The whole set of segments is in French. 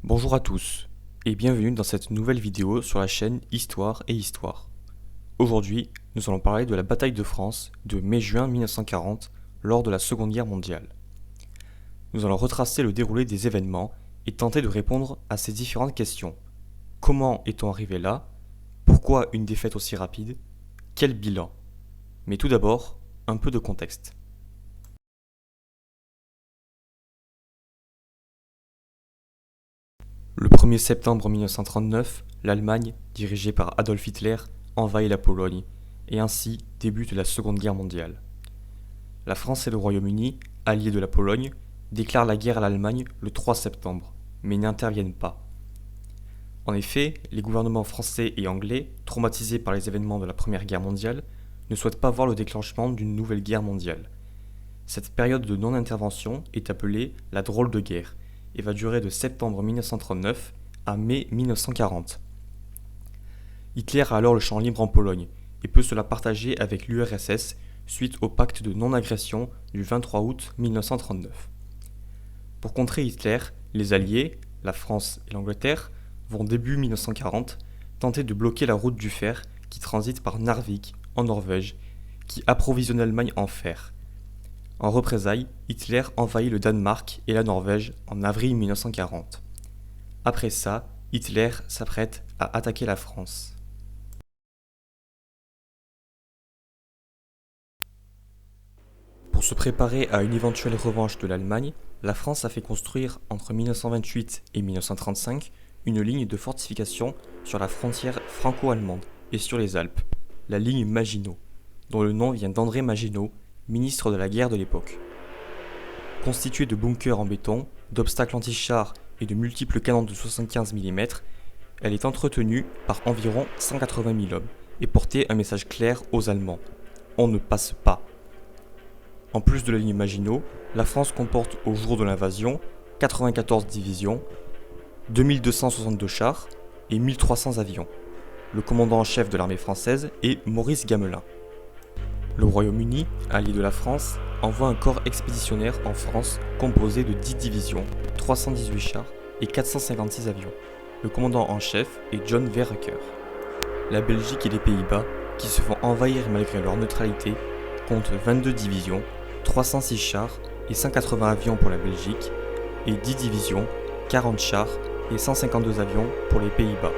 Bonjour à tous et bienvenue dans cette nouvelle vidéo sur la chaîne Histoire et Histoire. Aujourd'hui, nous allons parler de la bataille de France de mai-juin 1940 lors de la Seconde Guerre mondiale. Nous allons retracer le déroulé des événements et tenter de répondre à ces différentes questions. Comment est-on arrivé là? Pourquoi une défaite aussi rapide? Quel bilan? Mais tout d'abord, un peu de contexte. Le 1er septembre 1939, l'Allemagne, dirigée par Adolf Hitler, envahit la Pologne et ainsi débute la Seconde Guerre mondiale. La France et le Royaume-Uni, alliés de la Pologne, déclarent la guerre à l'Allemagne le 3 septembre, mais n'interviennent pas. En effet, les gouvernements français et anglais, traumatisés par les événements de la Première Guerre mondiale, ne souhaitent pas voir le déclenchement d'une nouvelle guerre mondiale. Cette période de non-intervention est appelée la drôle de guerre et va durer de septembre 1939 à mai 1940. Hitler a alors le champ libre en Pologne et peut se la partager avec l'URSS suite au pacte de non-agression du 23 août 1939. Pour contrer Hitler, les Alliés, la France et l'Angleterre, vont début 1940 tenter de bloquer la route du fer qui transite par Narvik, en Norvège, qui approvisionne l'Allemagne en fer. En représailles, Hitler envahit le Danemark et la Norvège en avril 1940. Après ça, Hitler s'apprête à attaquer la France. Pour se préparer à une éventuelle revanche de l'Allemagne, la France a fait construire entre 1928 et 1935 une ligne de fortification sur la frontière franco-allemande et sur les Alpes, la ligne Maginot, dont le nom vient d'André Maginot, ministre de la guerre de l'époque. Constituée de bunkers en béton, d'obstacles anti-chars et de multiples canons de 75 mm, elle est entretenue par environ 180 000 hommes et portait un message clair aux Allemands. On ne passe pas. En plus de la ligne Maginot, la France comporte au jour de l'invasion 94 divisions, 2262 chars et 1300 avions. Le commandant en chef de l'armée française est Maurice Gamelin. Le Royaume-Uni, allié de la France, envoie un corps expéditionnaire en France composé de 10 divisions, 318 chars et 456 avions. Le commandant en chef est John Verreker. La Belgique et les Pays-Bas, qui se font envahir malgré leur neutralité, comptent 22 divisions, 306 chars et 180 avions pour la Belgique, et 10 divisions, 40 chars et 152 avions pour les Pays-Bas.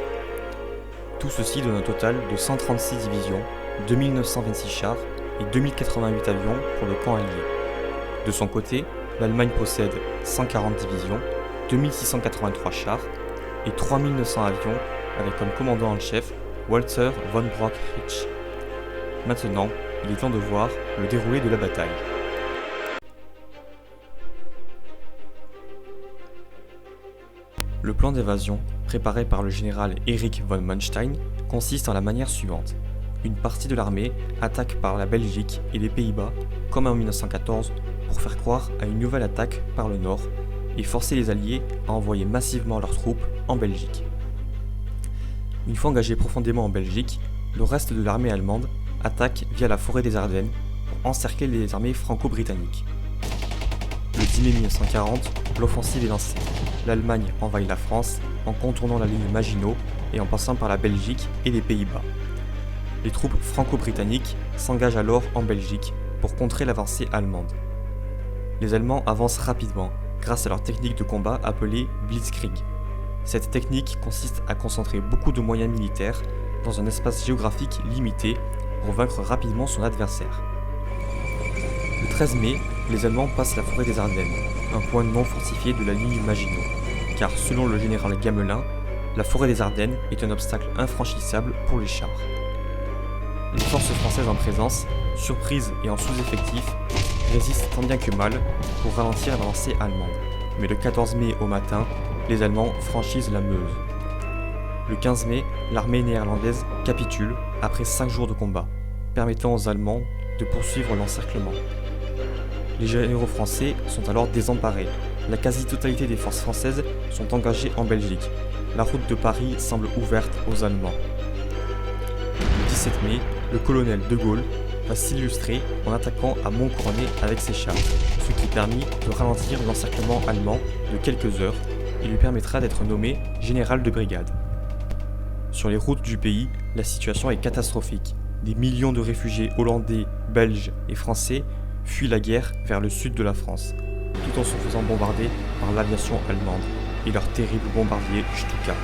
Tout ceci donne un total de 136 divisions, 2926 chars et 2088 avions pour le camp allié. De son côté, l'Allemagne possède 140 divisions, 2683 chars et 3900 avions avec comme commandant en chef Walter von Brock-Ritsch. Maintenant, il est temps de voir le déroulé de la bataille. Le plan d'évasion, préparé par le général Erich von Manstein, consiste en la manière suivante. Une partie de l'armée attaque par la Belgique et les Pays-Bas, comme en 1914, pour faire croire à une nouvelle attaque par le nord et forcer les Alliés à envoyer massivement leurs troupes en Belgique. Une fois engagés profondément en Belgique, le reste de l'armée allemande attaque via la forêt des Ardennes pour encercler les armées franco-britanniques. Le 10 mai 1940, l'offensive est lancée. L'Allemagne envahit la France en contournant la ligne Maginot et en passant par la Belgique et les Pays-Bas. Les troupes franco-britanniques s'engagent alors en Belgique pour contrer l'avancée allemande. Les Allemands avancent rapidement grâce à leur technique de combat appelée Blitzkrieg. Cette technique consiste à concentrer beaucoup de moyens militaires dans un espace géographique limité pour vaincre rapidement son adversaire. Le 13 mai, les Allemands passent la forêt des Ardennes, un point non fortifié de la ligne Maginot, car selon le général Gamelin, la forêt des Ardennes est un obstacle infranchissable pour les chars. Les forces françaises en présence, surprises et en sous-effectif, résistent tant bien que mal pour ralentir l'avancée allemande. Mais le 14 mai au matin, les Allemands franchissent la Meuse. Le 15 mai, l'armée néerlandaise capitule après 5 jours de combat, permettant aux Allemands de poursuivre l'encerclement. Les généraux français sont alors désemparés. La quasi-totalité des forces françaises sont engagées en Belgique. La route de Paris semble ouverte aux Allemands. Le 17 mai, le colonel de Gaulle va s'illustrer en attaquant à Montcornet avec ses chars, ce qui permit de ralentir l'encerclement allemand de quelques heures et lui permettra d'être nommé général de brigade. Sur les routes du pays, la situation est catastrophique. Des millions de réfugiés hollandais, belges et français fuient la guerre vers le sud de la France, tout en se faisant bombarder par l'aviation allemande et leur terrible bombardier Stuka.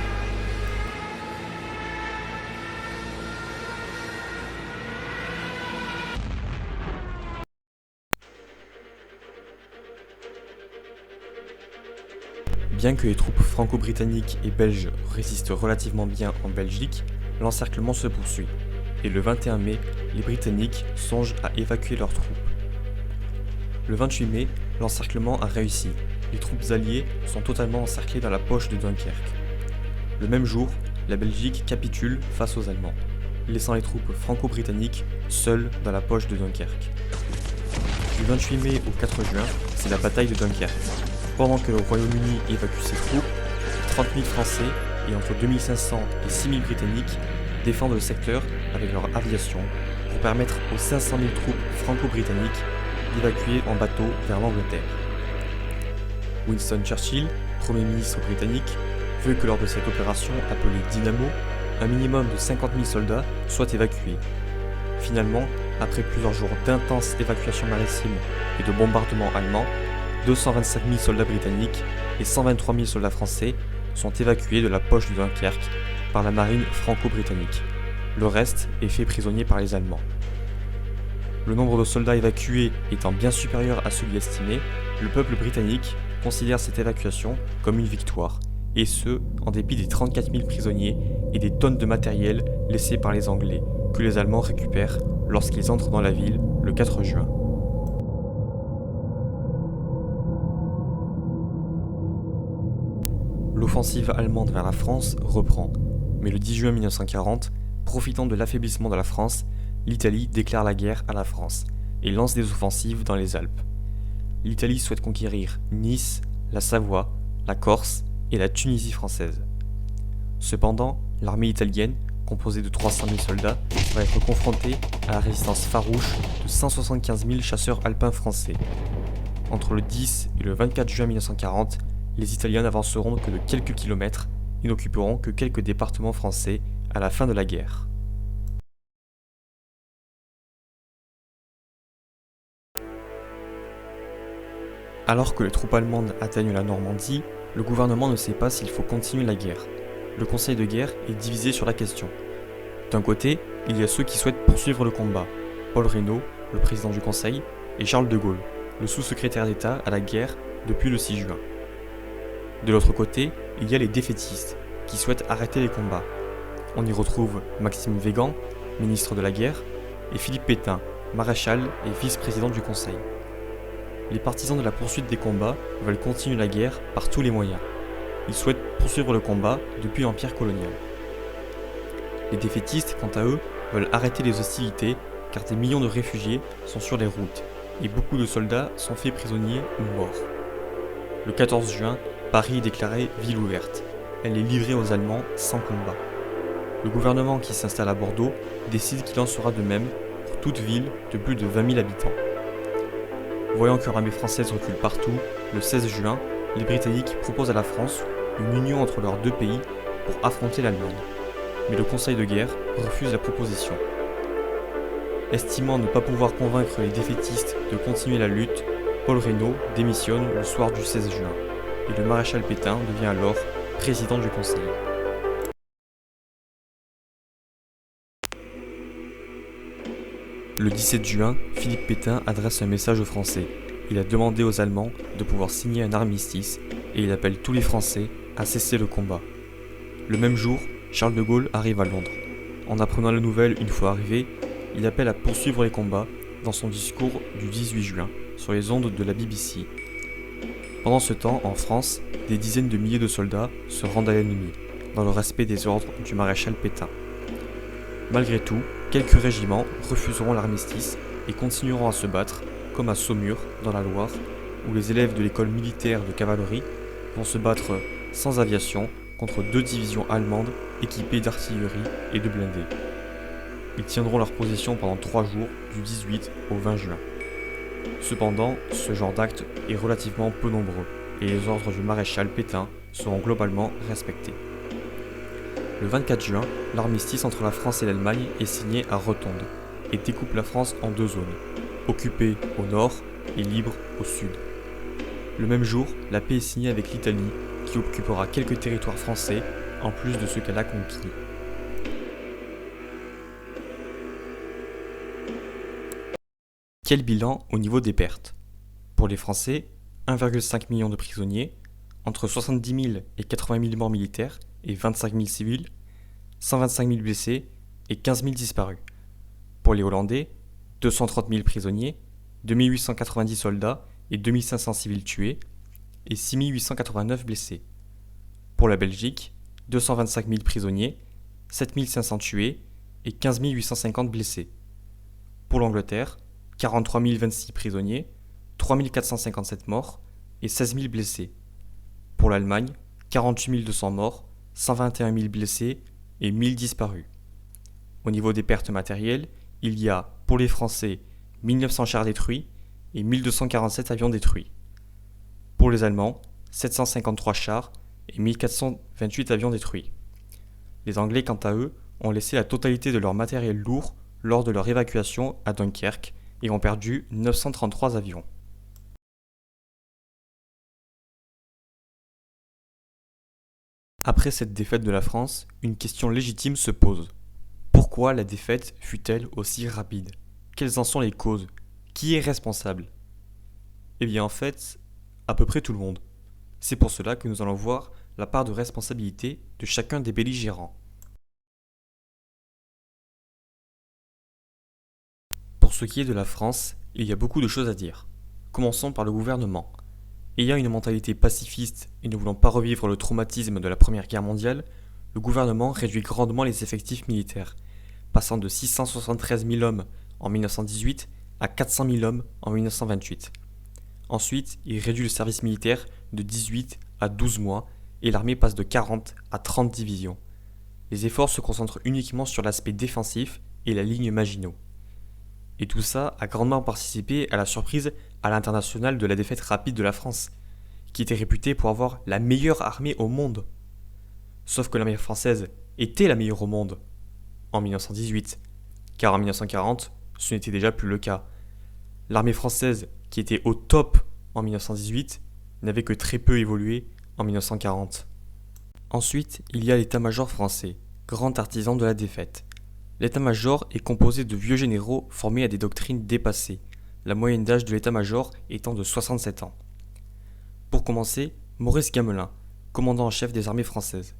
Bien que les troupes franco-britanniques et belges résistent relativement bien en Belgique, l'encerclement se poursuit, et le 21 mai, les Britanniques songent à évacuer leurs troupes. Le 28 mai, l'encerclement a réussi. Les troupes alliées sont totalement encerclées dans la poche de Dunkerque. Le même jour, la Belgique capitule face aux Allemands, laissant les troupes franco-britanniques seules dans la poche de Dunkerque. Du 28 mai au 4 juin, c'est la bataille de Dunkerque. Pendant que le Royaume-Uni évacue ses troupes, 30 000 Français et entre 2500 et 6000 Britanniques défendent le secteur avec leur aviation pour permettre aux 500 000 troupes franco-britanniques d'évacuer en bateau vers l'Angleterre. Winston Churchill, Premier ministre britannique, veut que lors de cette opération appelée Dynamo, un minimum de 50 000 soldats soient évacués. Finalement, après plusieurs jours d'intenses évacuations maritimes et de bombardements allemands, 225 000 soldats britanniques et 123 000 soldats français sont évacués de la poche de Dunkerque par la marine franco-britannique. Le reste est fait prisonnier par les Allemands. Le nombre de soldats évacués étant bien supérieur à celui estimé, le peuple britannique considère cette évacuation comme une victoire, et ce, en dépit des 34 000 prisonniers et des tonnes de matériel laissés par les Anglais, que les Allemands récupèrent lorsqu'ils entrent dans la ville le 4 juin. L'offensive allemande vers la France reprend, mais le 10 juin 1940, profitant de l'affaiblissement de la France, l'Italie déclare la guerre à la France et lance des offensives dans les Alpes. L'Italie souhaite conquérir Nice, la Savoie, la Corse et la Tunisie française. Cependant, l'armée italienne, composée de 300 000 soldats, va être confrontée à la résistance farouche de 175 000 chasseurs alpins français. Entre le 10 et le 24 juin 1940, les Italiens n'avanceront que de quelques kilomètres et n'occuperont que quelques départements français à la fin de la guerre. Alors que les troupes allemandes atteignent la Normandie, le gouvernement ne sait pas s'il faut continuer la guerre. Le conseil de guerre est divisé sur la question. D'un côté, il y a ceux qui souhaitent poursuivre le combat, Paul Reynaud, le président du conseil, et Charles de Gaulle, le sous-secrétaire d'État à la guerre depuis le 6 juin. De l'autre côté, il y a les défaitistes, qui souhaitent arrêter les combats. On y retrouve Maxime Weygand, ministre de la guerre, et Philippe Pétain, maréchal et vice-président du Conseil. Les partisans de la poursuite des combats veulent continuer la guerre par tous les moyens. Ils souhaitent poursuivre le combat depuis l'Empire colonial. Les défaitistes, quant à eux, veulent arrêter les hostilités car des millions de réfugiés sont sur les routes et beaucoup de soldats sont faits prisonniers ou morts. Le 14 juin, Paris est déclarée ville ouverte. Elle est livrée aux Allemands sans combat. Le gouvernement qui s'installe à Bordeaux décide qu'il en sera de même pour toute ville de plus de 20 000 habitants. Voyant que l'armée française recule partout, le 16 juin, les Britanniques proposent à la France une union entre leurs deux pays pour affronter l'Allemagne. Mais le Conseil de guerre refuse la proposition. Estimant ne pas pouvoir convaincre les défaitistes de continuer la lutte, Paul Reynaud démissionne le soir du 16 juin, et le maréchal Pétain devient alors président du Conseil. Le 17 juin, Philippe Pétain adresse un message aux Français. Il a demandé aux Allemands de pouvoir signer un armistice et il appelle tous les Français à cesser le combat. Le même jour, Charles de Gaulle arrive à Londres. En apprenant la nouvelle une fois arrivé, il appelle à poursuivre les combats dans son discours du 18 juin sur les ondes de la BBC. Pendant ce temps, en France, des dizaines de milliers de soldats se rendent à l'ennemi, dans le respect des ordres du maréchal Pétain. Malgré tout, quelques régiments refuseront l'armistice et continueront à se battre, comme à Saumur, dans la Loire, où les élèves de l'école militaire de cavalerie vont se battre sans aviation contre 2 divisions allemandes équipées d'artillerie et de blindés. Ils tiendront leur position pendant 3 jours, du 18 au 20 juin. Cependant, ce genre d'acte est relativement peu nombreux, et les ordres du maréchal Pétain seront globalement respectés. Le 24 juin, l'armistice entre la France et l'Allemagne est signé à Rotonde et découpe la France en deux zones, occupée au nord et libre au sud. Le même jour, la paix est signée avec l'Italie, qui occupera quelques territoires français, en plus de ceux qu'elle a conquis. Quel bilan au niveau des pertes? Pour les Français, 1,5 million de prisonniers, entre 70 000 et 80 000 morts militaires et 25 000 civils, 125 000 blessés et 15 000 disparus. Pour les Hollandais, 230 000 prisonniers, 2 890 soldats et 2 500 civils tués et 6 889 blessés. Pour la Belgique, 225 000 prisonniers, 7 500 tués et 15 850 blessés. Pour l'Angleterre, 43 026 prisonniers, 3 457 morts et 16 000 blessés. Pour l'Allemagne, 48 200 morts, 121 000 blessés et 1000 disparus. Au niveau des pertes matérielles, il y a, pour les Français, 1900 chars détruits et 1247 avions détruits. Pour les Allemands, 753 chars et 1428 avions détruits. Les Anglais, quant à eux, ont laissé la totalité de leur matériel lourd lors de leur évacuation à Dunkerque et ont perdu 933 avions. Après cette défaite de la France, une question légitime se pose. Pourquoi la défaite fut-elle aussi rapide? Quelles en sont les causes? Qui est responsable? Eh bien en fait, à peu près tout le monde. C'est pour cela que nous allons voir la part de responsabilité de chacun des belligérants. Pour ce qui est de la France, il y a beaucoup de choses à dire. Commençons par le gouvernement. Ayant une mentalité pacifiste et ne voulant pas revivre le traumatisme de la Première Guerre mondiale, le gouvernement réduit grandement les effectifs militaires, passant de 673 000 hommes en 1918 à 400 000 hommes en 1928. Ensuite, il réduit le service militaire de 18 à 12 mois et l'armée passe de 40 à 30 divisions. Les efforts se concentrent uniquement sur l'aspect défensif et la ligne Maginot. Et tout ça a grandement participé à la surprise à l'international de la défaite rapide de la France, qui était réputée pour avoir la meilleure armée au monde. Sauf que l'armée française était la meilleure au monde en 1918, car en 1940, ce n'était déjà plus le cas. L'armée française, qui était au top en 1918, n'avait que très peu évolué en 1940. Ensuite, il y a l'état-major français, grand artisan de la défaite. L'état-major est composé de vieux généraux formés à des doctrines dépassées, la moyenne d'âge de l'état-major étant de 67 ans. Pour commencer, Maurice Gamelin, commandant en chef des armées françaises.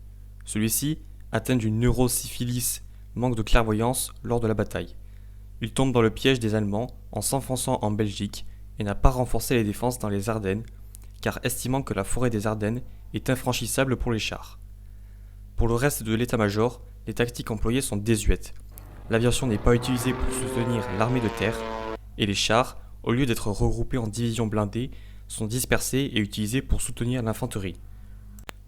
Celui-ci, atteint d'une neurosyphilis, manque de clairvoyance lors de la bataille. Il tombe dans le piège des Allemands en s'enfonçant en Belgique et n'a pas renforcé les défenses dans les Ardennes, car estimant que la forêt des Ardennes est infranchissable pour les chars. Pour le reste de l'état-major, les tactiques employées sont désuètes. L'aviation n'est pas utilisée pour soutenir l'armée de terre, et les chars, au lieu d'être regroupés en divisions blindées, sont dispersés et utilisés pour soutenir l'infanterie.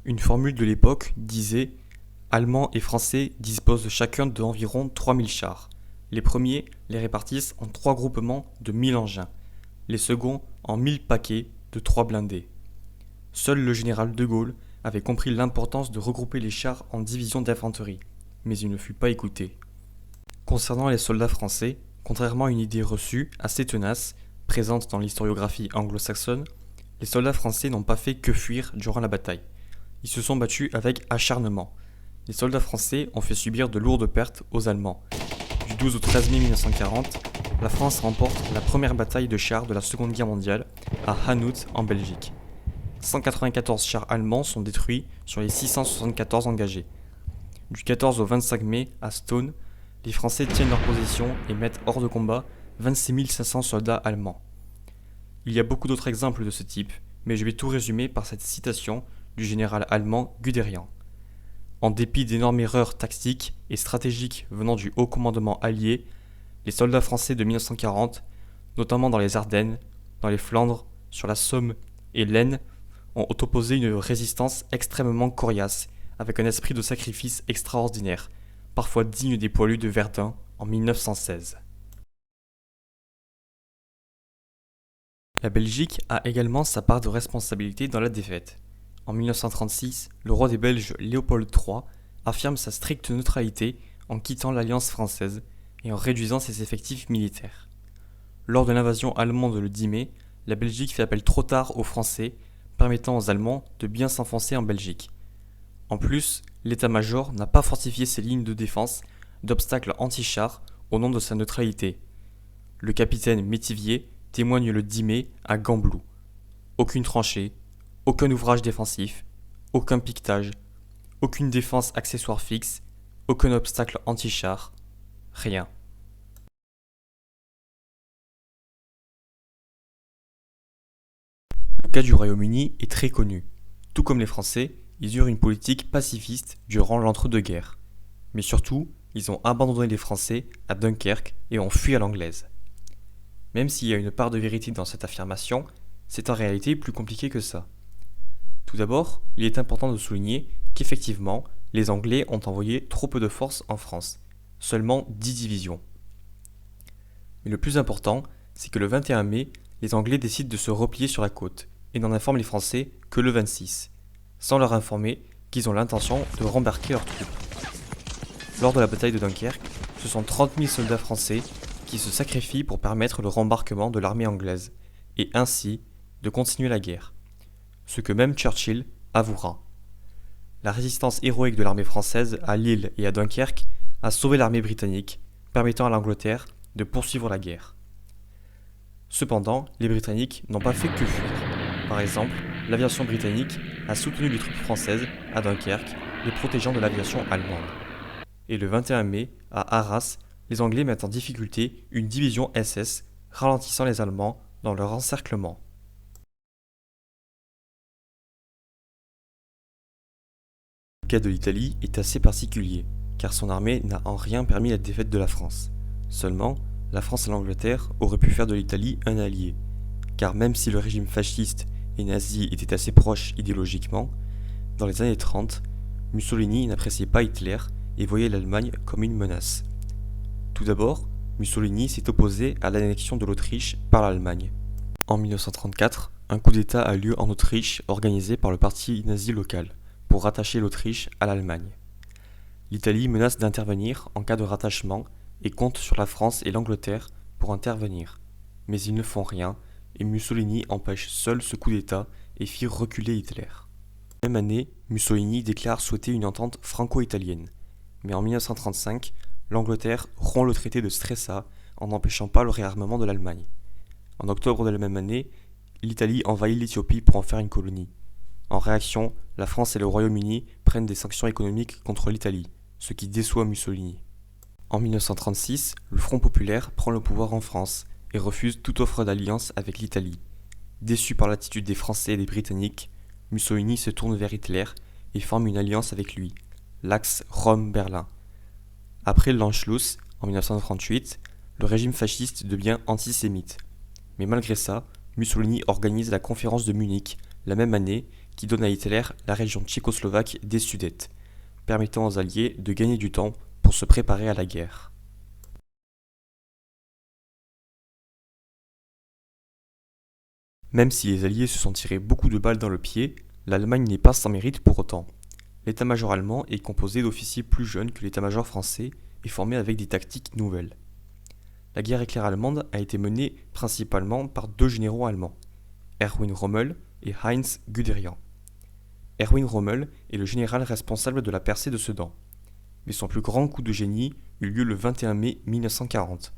Une formule de l'époque disait « Allemands et Français disposent chacun d'environ 3000 chars. Les premiers les répartissent en 3 groupements de 1000 engins, les seconds en 1000 paquets de 3 blindés. » Seul le général de Gaulle avait compris l'importance de regrouper les chars en divisions d'infanterie, mais il ne fut pas écouté. Concernant les soldats français, contrairement à une idée reçue assez tenace, présente dans l'historiographie anglo-saxonne, les soldats français n'ont pas fait que fuir durant la bataille. Ils se sont battus avec acharnement. Les soldats français ont fait subir de lourdes pertes aux Allemands. Du 12 au 13 mai 1940, la France remporte la première bataille de chars de la Seconde Guerre mondiale à Hanout en Belgique. 194 chars allemands sont détruits sur les 674 engagés. Du 14 au 25 mai, à Stone, les Français tiennent leur position et mettent hors de combat 26 500 soldats allemands. Il y a beaucoup d'autres exemples de ce type, mais je vais tout résumer par cette citation du général allemand Guderian. En dépit d'énormes erreurs tactiques et stratégiques venant du haut commandement allié, les soldats français de 1940, notamment dans les Ardennes, dans les Flandres, sur la Somme et l'Aisne, ont opposé une résistance extrêmement coriace, avec un esprit de sacrifice extraordinaire, parfois digne des poilus de Verdun en 1916. La Belgique a également sa part de responsabilité dans la défaite. En 1936, le roi des Belges Léopold III affirme sa stricte neutralité en quittant l'Alliance française et en réduisant ses effectifs militaires. Lors de l'invasion allemande le 10 mai, la Belgique fait appel trop tard aux Français, permettant aux Allemands de bien s'enfoncer en Belgique. En plus, l'état-major n'a pas fortifié ses lignes de défense d'obstacles anti-chars au nom de sa neutralité. Le capitaine Métivier témoigne le 10 mai à Gambloux. Aucune tranchée, aucun ouvrage défensif, aucun piquetage, aucune défense accessoire fixe, aucun obstacle anti-char, rien. Le cas du Royaume-Uni est très connu. Tout comme les Français, ils eurent une politique pacifiste durant l'entre-deux-guerres. Mais surtout, ils ont abandonné les Français à Dunkerque et ont fui à l'anglaise. Même s'il y a une part de vérité dans cette affirmation, c'est en réalité plus compliqué que ça. Tout d'abord, il est important de souligner qu'effectivement, les Anglais ont envoyé trop peu de forces en France, seulement 10 divisions. Mais le plus important, c'est que le 21 mai, les Anglais décident de se replier sur la côte et n'en informent les Français que le 26, sans leur informer qu'ils ont l'intention de rembarquer leurs troupes. Lors de la bataille de Dunkerque, ce sont 30 000 soldats français qui se sacrifient pour permettre le rembarquement de l'armée anglaise, et ainsi de continuer la guerre. Ce que même Churchill avouera. La résistance héroïque de l'armée française à Lille et à Dunkerque a sauvé l'armée britannique, permettant à l'Angleterre de poursuivre la guerre. Cependant, les Britanniques n'ont pas fait que fuir. Par exemple, l'aviation britannique a soutenu les troupes françaises à Dunkerque, les protégeant de l'aviation allemande. Et le 21 mai, à Arras, les Anglais mettent en difficulté une division SS, ralentissant les Allemands dans leur encerclement. Le cas de l'Italie est assez particulier, car son armée n'a en rien permis la défaite de la France. Seulement, la France et l'Angleterre auraient pu faire de l'Italie un allié, car même si le régime fasciste et nazi étaient assez proches idéologiquement, dans les années 30, Mussolini n'appréciait pas Hitler et voyait l'Allemagne comme une menace. Tout d'abord, Mussolini s'est opposé à l'annexion de l'Autriche par l'Allemagne. En 1934, un coup d'État a lieu en Autriche organisé par le parti nazi local pour rattacher l'Autriche à l'Allemagne. L'Italie menace d'intervenir en cas de rattachement et compte sur la France et l'Angleterre pour intervenir. Mais ils ne font rien et Mussolini empêche seul ce coup d'État et fit reculer Hitler. La même année, Mussolini déclare souhaiter une entente franco-italienne. Mais en 1935, l'Angleterre rompt le traité de Stresa en n'empêchant pas le réarmement de l'Allemagne. En octobre de la même année, l'Italie envahit l'Éthiopie pour en faire une colonie. En réaction, la France et le Royaume-Uni prennent des sanctions économiques contre l'Italie, ce qui déçoit Mussolini. En 1936, le Front populaire prend le pouvoir en France et refuse toute offre d'alliance avec l'Italie. Déçu par l'attitude des Français et des Britanniques, Mussolini se tourne vers Hitler et forme une alliance avec lui, l'axe Rome-Berlin. Après l'Anschluss, en 1938, le régime fasciste devient antisémite. Mais malgré ça, Mussolini organise la conférence de Munich la même année qui donne à Hitler la région tchécoslovaque des Sudètes, permettant aux Alliés de gagner du temps pour se préparer à la guerre. Même si les Alliés se sont tirés beaucoup de balles dans le pied, l'Allemagne n'est pas sans mérite pour autant. L'état-major allemand est composé d'officiers plus jeunes que l'état-major français et formé avec des tactiques nouvelles. La guerre éclair allemande a été menée principalement par deux généraux allemands, Erwin Rommel et Heinz Guderian. Erwin Rommel est le général responsable de la percée de Sedan, mais son plus grand coup de génie eut lieu le 21 mai 1940.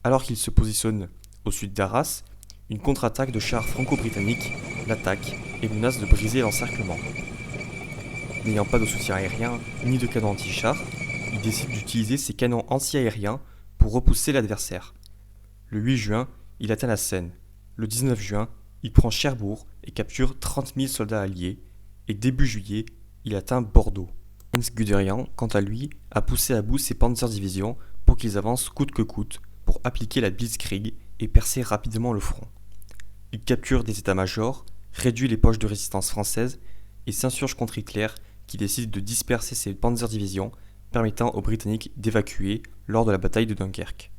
Alors qu'il se positionne au sud d'Arras, une contre-attaque de chars franco-britanniques l'attaque et menace de briser l'encerclement. N'ayant pas de soutien aérien ni de canons anti-chars, il décide d'utiliser ses canons anti-aériens pour repousser l'adversaire. Le 8 juin, il atteint la Seine. Le 19 juin, il prend Cherbourg et capture 30 000 soldats alliés. Et début juillet, il atteint Bordeaux. Heinz Guderian, quant à lui, a poussé à bout ses Panzerdivisions pour qu'ils avancent coûte que coûte pour appliquer la Blitzkrieg et percer rapidement le front. Il capture des états-majors, réduit les poches de résistance françaises et s'insurge contre Hitler qui décide de disperser ses Panzerdivisions, permettant aux Britanniques d'évacuer lors de la bataille de Dunkerque.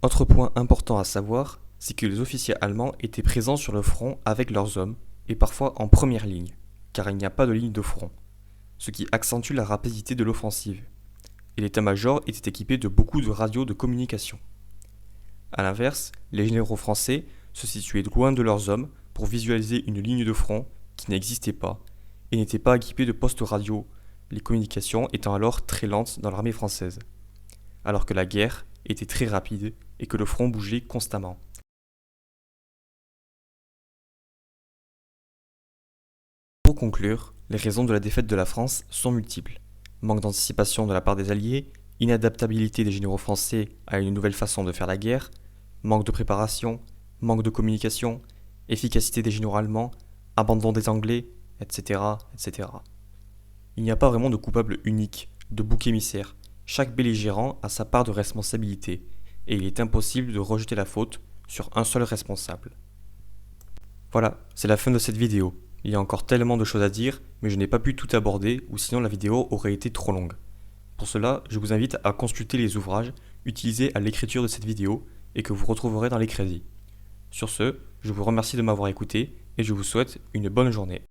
Autre point important à savoir, c'est que les officiers allemands étaient présents sur le front avec leurs hommes, et parfois en première ligne, car il n'y a pas de ligne de front, ce qui accentue la rapidité de l'offensive. Et l'état-major était équipé de beaucoup de radios de communication. A l'inverse, les généraux français se situaient loin de leurs hommes pour visualiser une ligne de front qui n'existait pas et n'étaient pas équipés de postes radio, les communications étant alors très lentes dans l'armée française, alors que la guerre était très rapide et que le front bougeait constamment. Pour conclure, les raisons de la défaite de la France sont multiples. Manque d'anticipation de la part des Alliés, inadaptabilité des généraux français à une nouvelle façon de faire la guerre, manque de préparation, manque de communication, efficacité des généraux allemands, abandon des Anglais, etc., etc. Il n'y a pas vraiment de coupable unique, de bouc émissaire. Chaque belligérant a sa part de responsabilité, et il est impossible de rejeter la faute sur un seul responsable. Voilà, c'est la fin de cette vidéo. Il y a encore tellement de choses à dire, mais je n'ai pas pu tout aborder, ou sinon la vidéo aurait été trop longue. Pour cela, je vous invite à consulter les ouvrages utilisés à l'écriture de cette vidéo et que vous retrouverez dans les crédits. Sur ce, je vous remercie de m'avoir écouté et je vous souhaite une bonne journée.